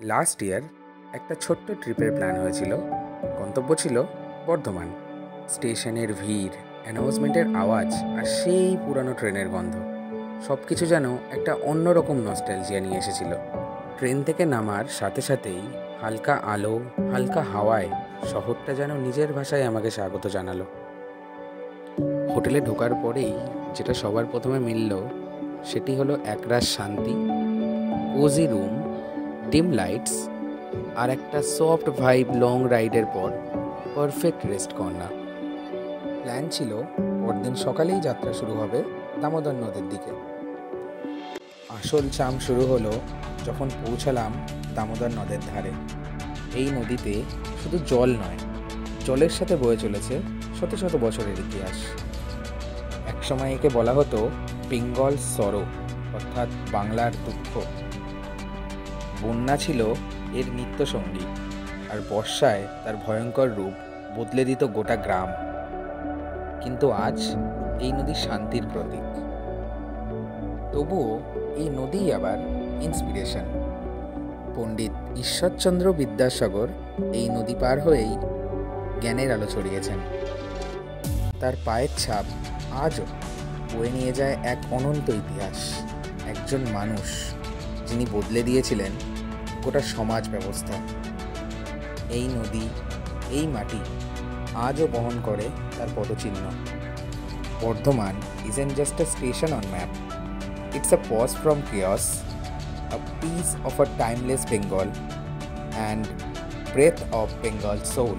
Last year একটা ছোট্ট ট্রিপের প্ল্যান হয়েছিল। গন্তব্য ছিল বর্ধমান। স্টেশনের ভিড়, অ্যানাউন্সমেন্টের আওয়াজ আর সেই পুরানো ট্রেনের গন্ধ, সব কিছু যেন একটা অন্যরকম নস্টালজিয়া নিয়ে এসেছিল। ট্রেন থেকে নামার সাথে সাথেই হালকা আলো, হালকা হাওয়ায় শহরটা যেন নিজের ভাষায় আমাকে স্বাগত জানালো। হোটেলে ঢোকার পরেই যেটা সবার প্রথমে মিলল সেটি হলো একরাশ শান্তি, কোজি রুম, ডিম লাইটস আর একটা সফট ভাইব লং রাইডের পর পারফেক্ট রেস্ট কর্নার। প্ল্যান ছিল পরদিন সকালেই যাত্রা শুরু হবে দামোদর নদীর দিকে। আসল চাম শুরু হলো যখন পৌঁছালাম দামোদর নদের ধারে। এই নদীতে শুধু জল নয়, জলের সাথে বয়ে চলেছে শত শত বছরের ইতিহাস। একসময় একে বলা হতো বেঙ্গল সরো, অর্থাৎ বাংলার দুঃখ। বন্যা ছিল এর নিত্যসঙ্গী, আর বর্ষায় তার ভয়ঙ্কর রূপ বদলে দিত গোটা গ্রাম। কিন্তু আজ এই নদী শান্তির প্রতীক। তবুও এই নদীই আবার ইন্সপিরেশন। পণ্ডিত ঈশ্বরচন্দ্র বিদ্যাসাগর এই নদী পার হয়েই জ্ঞানের আলো ছড়িয়েছেন। তার পায়ের ছাপ আজও বয়ে নিয়ে যায় এক অনন্ত ইতিহাস। একজন মানুষ যিনি বদলে দিয়েছিলেন গোটা সমাজ ব্যবস্থা। এই নদী, এই মাটি আজও বহন করে তার পদচিহ্ন। Bardhaman isn't just a station on map. It's a pause from chaos, a piece of a timeless Bengal, and breath of Bengal's soul.